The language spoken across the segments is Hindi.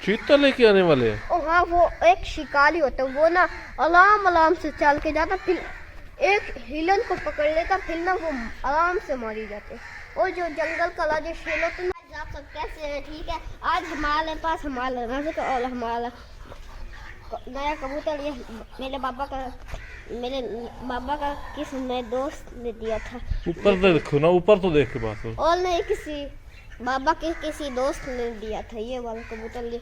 चीता लेके आने वाले हैं? ओ हाँ, वो एक शिकारी होता है, वो ना आराम आराम से चल के जाता, फिर एक हिरन को पकड़ लेता, फिर ना वो आराम से मारी जाते। और जो जंगल का राजा शेर होता है। आप सब कैसे हैं? ठीक है। आज हमारे पास हमारा नाज़िक और हमारा नया कबूतर, ये मेरे बाबा का किसी नए दोस्त ने दिया था। ऊपर देखो ना, ऊपर तो देख के बात करो। और नहीं, किसी बाबा के किसी दोस्त ने दिया था ये वाला कबूतर।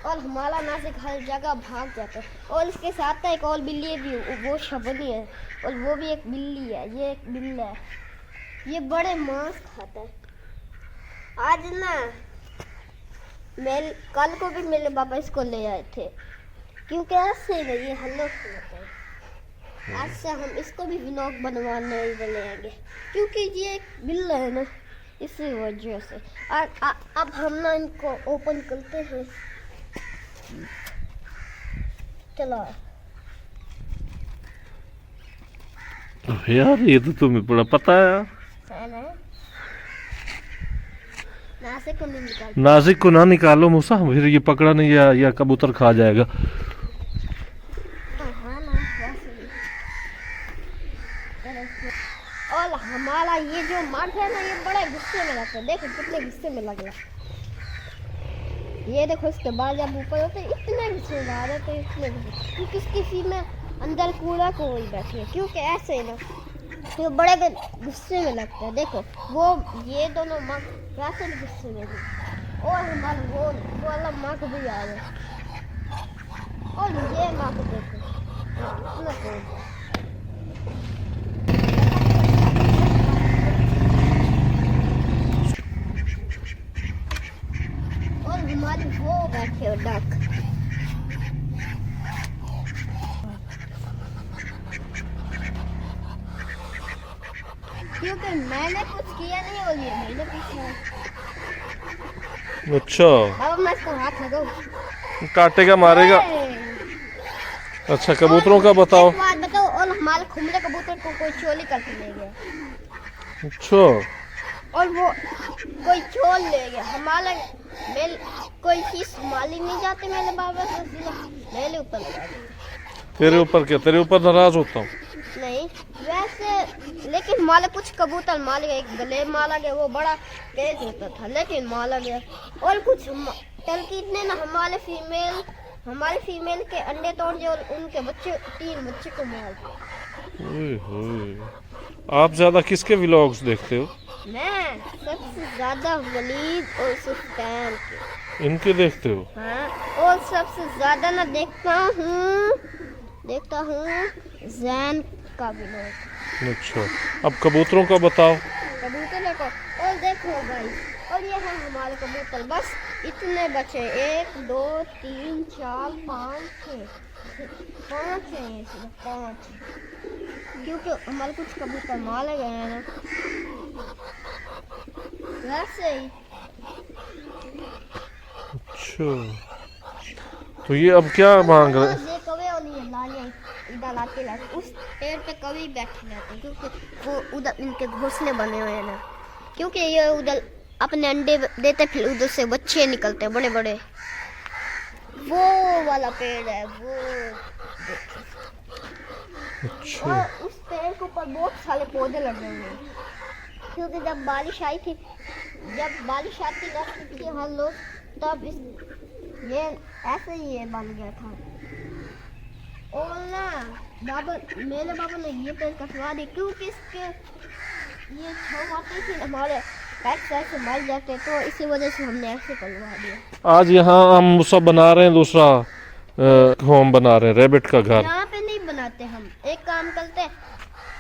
और हमारा नाज़िक हर जगह भाग जाता है। और इसके साथ एक और बिल्ली भी, वो शबनी है, और वो भी एक बिल्ली है। ये एक बिल्ला है, ये बड़े मांस खाता है। आज ना कल को भी मेरे पापा इसको ले आए थे, क्योंकि ऐसे ही ये हल्ला होता है। आज से हम इसको भी व्लॉग बनवाने ले आएंगे, क्योंकि ये एक बिल्ला है ना, इसी वजह से। अब हम ना इनको ओपन करते हैं। चलो यार, ये तो तुम्हें बड़ा पता है यार। नाज़िक को ना निकालो मूसा, फिर ये पकड़ा नहीं या कबूतर खा जाएगा। और हमारा ये जो मर्द है ना, ये बड़े गुस्से में लगता है। देखो कितने गुस्से में लग रहा है। ये देखो, इसके बाल जब ऊपर होते हैं इतने गुस्से में आ रहे थे, इतने गुस्से, क्योंकि किसी में अंदर कूड़ा कोई बैठे है, क्योंकि ऐसे ना तो बड़े गुस्से में लगता है। देखो वो ये दोनों माँ वैसे भी गुस्से में भी, और हमारा वो वाला माँ को भी आ रहा है। और ये माँ को देखो इतना कोई। और हमारे वो बैठे हो डक। क्योंकि मैंने कुछ किया नहीं, और ये मैंने पीछे। अच्छा, अब मैं इसको हाथ लगाऊं, काटेगा मारेगा। अच्छा, कबूतरों का बताओ। एक बात बताओ, और हमारे खुमरे कबूतर को कोई चोरी करके ले गया। अच्छा, और वो कोई चोर ले गया। हमारा कोई चीज संभाली नहीं जाती, मेरे बाबा से मेरे ऊपर लगा दी। तेरे ऊपर क्या? तेरे ऊपर नाराज होता हूँ? नहीं वैसे, लेकिन माला कुछ कबूतर मार गया। एक गले मारा गया, वो बड़ा तेज होता था, लेकिन मारा गया। और कुछ टर्की ने ना हमारे फीमेल के अंडे तोड़ दिए, और उनके 3 बच्चे को मार दिया। आप ज्यादा किसके व्लॉग्स देखते हो? मैं सबसे ज्यादा वलीद और सुल्तान के। इनके देखते हो? हाँ, और सबसे ज्यादा ना देखता हूँ जैन का व्लॉग। अच्छा, अब कबूतरों का बताओ। कबूतर को, और देखो भाई, और ये है हमारे कबूतर। बस इतने बचे, 1 2 3 4 5 6 5 है, सिर्फ 5, क्योंकि हमारे कुछ कबूतर मारे गए हैं ना, वैसे ही। अच्छा, तो ये अब क्या मांग रहे हैं? ये कौवे और ये लालियाँ इधर लाते उस पेड़ पे कभी बैठे रहते हैं, क्योंकि वो उधर इनके घोंसले बने हुए हैं ना, क्योंकि ये उधर अपने अंडे देते, फिर उधर से बच्चे निकलते हैं बड़े बड़े। वो वाला पेड़ है वो। अच्छा, और उस पेड़ के ऊपर बहुत सारे पौधे लगे हुए हैं, क्योंकि जब बारिश आती थी हर लोग, तब ये ऐसे ही ये बन गया था। और ना मेरे बाबा ने ये पेड़ कटवा दी, क्योंकि इसके ये छाँव आती थी, हमारे पैर ऐसे मर जाते, तो इसी वजह से हमने ऐसे करवा दिया। आज यहाँ हम सब बना रहे हैं दूसरा होम बना रहे हैं, रैबिट का घर। यहाँ पे नहीं बनाते, हम एक काम करते हैं,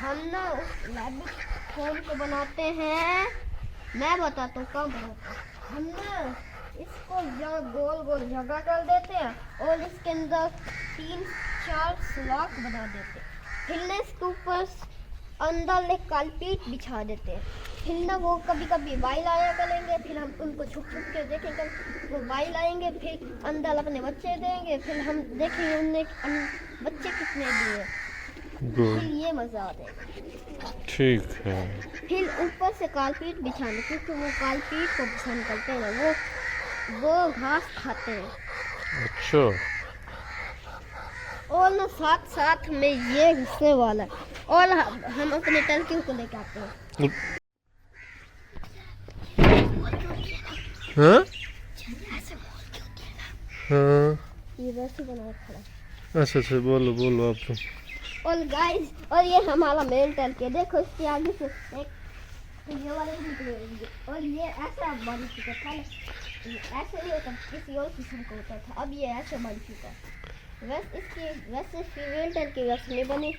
हम ना रैबिट होम को बनाते हैं। मैं बताता हूँ कब बनाते हैं। हम ना इसको यहाँ गोल गोल जगह कर देते हैं, और इसके अंदर 3-4 सुराख बना देते हैं। फिर ना इसके ऊपर अंदर एक कारपेट बिछा देते हैं। फिर ना वो कभी कभी वाइल आया करेंगे, फिर हम उनको छुप छुप के देखेंगे, वो वाइल आएंगे, फिर अंदर अपने बच्चे देंगे, फिर हम देखेंगे उनने बच्चे कितने दिए, फिर ये मजा आ जाएगा। ठीक है। फिर ऊपर से कारपेट बिछाने, क्योंकि वो कारपेट को पसंद करते हैं ना, वो वो घास खाते हैं। अच्छा, और ना साथ साथ में ये घुसने वाला है। और हम अपने टर्कियों को लेके आते हैं। हाँ हाँ, ये वैसे बना खड़ा। अच्छा अच्छा, बोलो बोलो आप तुम। और गाइस, और ये हमारा मेन टर्की है। देखो इसके आगे से एक ये वाले निकलेंगे। और ये ऐसा बन चुका था ना, ऐसे नहीं होता, किसी और किस्म का होता था। अब ये ऐसे बन चुका है। वैसे फीमेल टर्की वैसे नहीं बनी,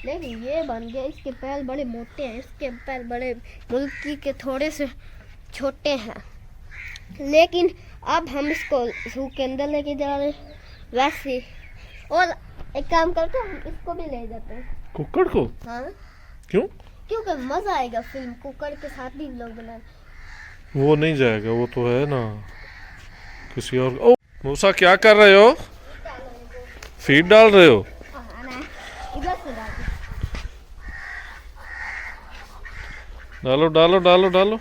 लेकिन ये बन गया। इसके पैर बड़े मोटे हैं, इसके पैर बड़े मुल्की के थोड़े से छोटे हैं। लेकिन अब हम इसको जू के अंदर लेके जा रहे हैं वैसे। और एक काम करते हैं, हम इसको भी ले जाते हैं, कुक्कड़ को। हाँ, क्यों? क्योंकि मजा आएगा फिल्म कुकर के साथ भी लोग बनाए। वो नहीं जाएगा, वो तो है ना किसी और। ओ मूसा, क्या कर रहे हो? फीड डाल रहे हो? इधर से डाल दो। डालो डालो डालो डालो।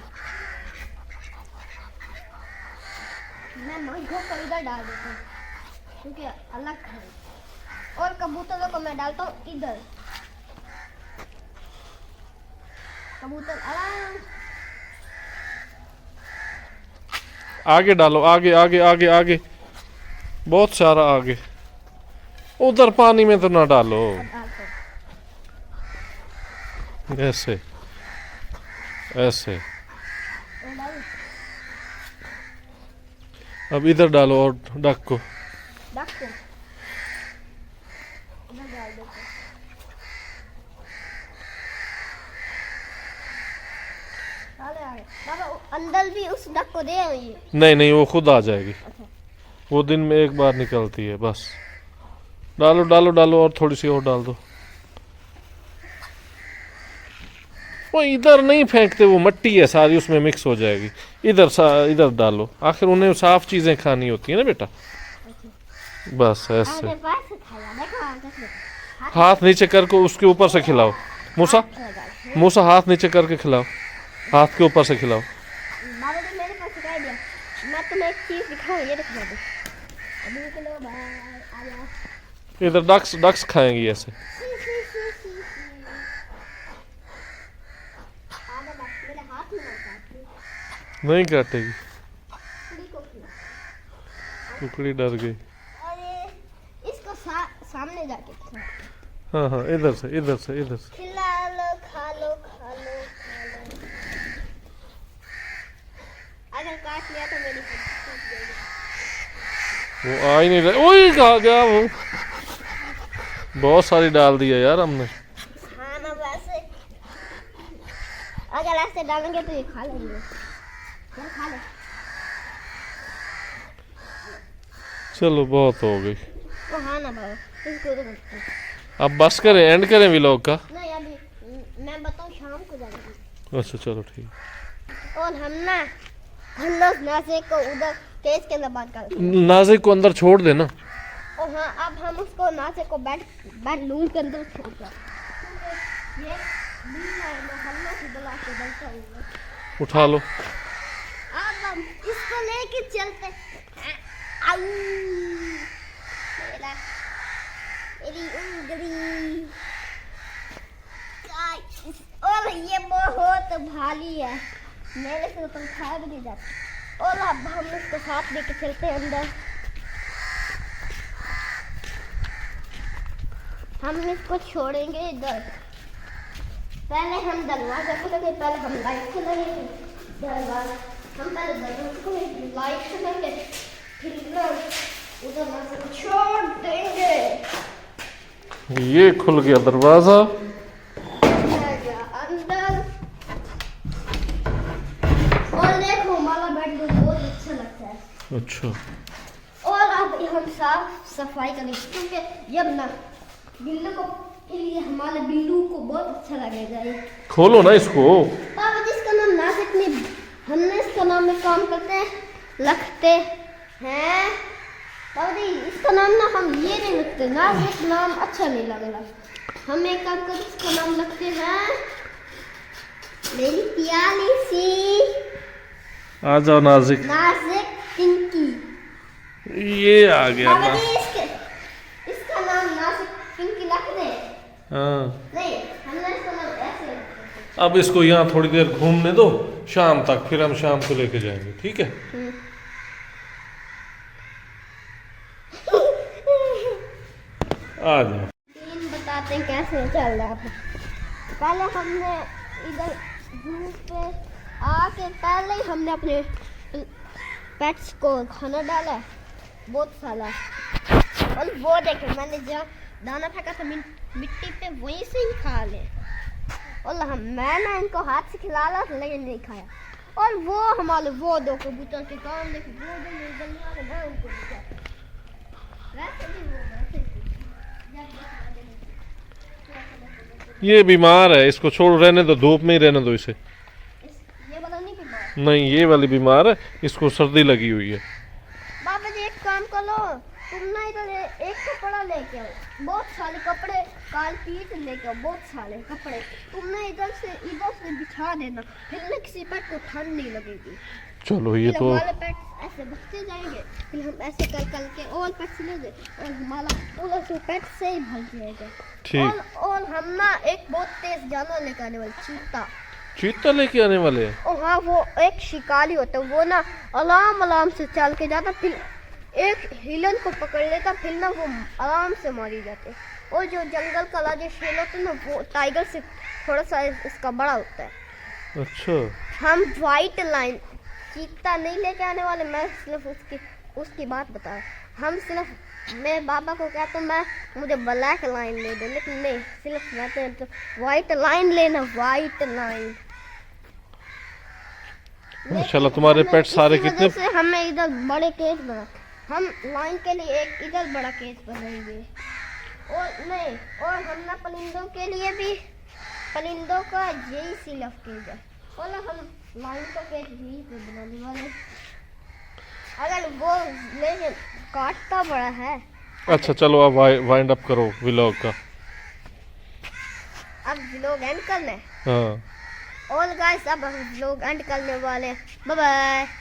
मैं मंगों को इधर डाल देता हूँ क्योंकि अलग है। और कबूतरों को मैं डालता हूँ इधर। कबूतर आराम। आगे डालो, आगे आगे आगे आगे, बहुत सारा आगे। उधर पानी में तो ना डालो, डालता हूँ। ऐसे ऐसे। और डालो। अब इधर डालो और डक को। डक को इधर डाल देते हैं। डाले आगे। बाबा अंदर भी उस डक को दे ये। नहीं नहीं, वो खुद आ जाएगी। अच्छा, वो दिन में एक बार निकलती है बस। डालो डालो डालो, और थोड़ी सी और डाल दो। वो इधर नहीं फेंकते, वो मिट्टी है सारी, उसमें मिक्स हो जाएगी। इधर डालो, आखिर उन्हें साफ चीजें खानी होती है ना बेटा। बस ऐसे आगे पास से खाया। देखो आगे से। हाथ नीचे करके उसके ऊपर से खिलाओ। मूसा, मूसा हाथ नीचे करके खिलाओ, हाथ के ऊपर से खिलाओ। बाबा जी मेरे पास सिखा दिया। मैं तुम्हें एक चीज दिखाऊं, ये दिखा दो। अभी के लो बाय आ जाओ। इधर डक्स डक्स खाएंगी ऐसे। आधा बस मेरे हाथ में लगा दो। नहीं काटेगी, कुड़ी को खिला। कुकड़ी डर गई। अरे इसको सामने जाके खिला। हाँ हाँ, इधर से इधर से इधर से। खिला लो, खा लो, खा लो, खा लो। अगर काट लिया तो मेरी टूट जाएगी। वो आ ही नहीं रहा। ओए कहाँ गया वो? बहुत सारी डाल दिया यार हमने। हाँ ना, वैसे अगर ऐसे डालेंगे तो ये खा लेंगे। चल खा ले। चलो बहुत हो गई, ओ हाँ ना बाबा, इसको तो रखते हैं। अब बस करें, एंड करें व्लॉग का। नहीं अभी मैं बताऊँ, शाम को जाएंगे। अच्छा चलो ठीक। और हम लोग नाज़िक को उधर केस के अंदर बंद कर देंगे। नाजिक को अंदर छोड़ देना। और हाँ, अब हम उसको नाज़िक को बेडरूम के अंदर छोड़ दें। ये बिल्ला है, मैं हल्ला की बला के डरता हूँ। उठा लो। अब हम इसको लेके चलते हैं। आऊ मेरी उंगली। और ये बहुत भारी है, मेरे से तो खा भी नहीं जाती। और अब हम इसको साथ लेके चलते हैं अंदर। हम इसको छोड़ेंगे इधर। पहले हम दरवाजा खोलेंगे, पहले हम लाइट खोलेंगे। दरवाजा हम पहले दरवाजा खोलेंगे, लाइट खोलेंगे, फिर उधर हम छोड़ देंगे। ये खुल गया दरवाजा। अंदर। और देखो हमारा बेडरूम बहुत अच्छा लगता है। अच्छा, और अब हम साफ सफाई करेंगे क्योंकि जब ना बिल्लू को लिए हमारे बिल्लू को बहुत अच्छा लगेगा ये। खोलो ना इसको। पापा जिसका नाम नाज़िक ने, हमने इसका नाम में काम करते हैं, रखते हैं। पापा जी इसका नाम ना हम ये नहीं रखते, नाज़िक नाम अच्छा नहीं लगेगा। हम एक काम कर इसका नाम रखते हैं मेरी प्यारी सी आ जाओ नाजिक। नाज़िक पिंकी। ये आ गया बाबा ना। जी इसका नाम यहाँ से पिंकी रख दे। हाँ, नहीं, हमने इसका नाम ऐसे रखा। अब इसको यहाँ थोड़ी देर घूमने दो शाम तक, फिर हम शाम को लेके जाएंगे, ठीक है? आ जाओ। तीन बताते हैं कैसे चल रहा है। पहले हमने इधर जू पे आके पहले ही हमने अपने पेट्स को खाना डाला है, बहुत सारा। और वो देखे मैंने जहाँ दाना फेंका था मिट्टी पे वहीं से ही खा ले। और मैं ना इनको हाथ से खिला रहा था लेकिन नहीं खाया। और वो हमारे वो दो कबूतर के काम देखे वो दो जल्दी आ गए, मैं उनको दिखा वैसे भी वो वैसे ही। ये बीमार है, इसको छोड़ रहने दो, धूप में ही रहने दो इसे। ये वाला नहीं बीमार। नहीं, ये वाली बीमार है, इसको सर्दी लगी हुई है। बाबा जी एक काम करो, तुम ना इधर एक कपड़ा लेके आओ, बहुत सारे कपड़े काल पीट लेके आओ, बहुत सारे कपड़े तुम ना इधर से बिछा देना, फिर ना किसी पेट को ठंड नहीं लगेगी। चलो ये फिर तो हमारे पेट ऐसे बचते जाएंगे, फिर हम ऐसे कर के और पेट ले जाए और हमारा पूरा से पेट से ही भर जाएगा। ठीक। और हम ना एक बहुत तेज जानवर लेकर आने वाले, चीता। चीता लेके आने वाले हैं? और हाँ, वो एक शिकारी होता है, वो ना आराम से चल के जाता, फिर एक हिरन को पकड़ लेता, फिर ना वो आराम से मारी जाते। और जो जंगल का राजा शेर होता है ना, वो टाइगर से थोड़ा सा इसका बड़ा होता है। अच्छा। हम व्हाइट लाइन चीता नहीं लेके आने वाले, मैं सिर्फ उसकी बात बता रहा। हम सिर्फ मैं बाबा को कहता हूँ मुझे ब्लैक लाइन ले दो, लेकिन नहीं, सिर्फ कहते हैं तो व्हाइट लाइन लेना, व्हाइट लाइन। माशाल्लाह, तुम्हारे पेट सारे कितने? से हमें इधर बड़े केज बना, हम लाइन के लिए एक इधर बड़ा केज बनाएंगे। और नहीं, और हम ना परिंदों के लिए भी, परिंदों का यही सिर्फ केज है। और हम लाइन का केज यही पे बनाने वाले, अगर वो लेकिन काटता बड़ा है। अच्छा चलो, अब वाइंड अप करो व्लॉग का। अब व्लॉग एंड करना है। हाँ। ऑल गाइस, अब हम व्लॉग एंड करने वाले, बाय बाय।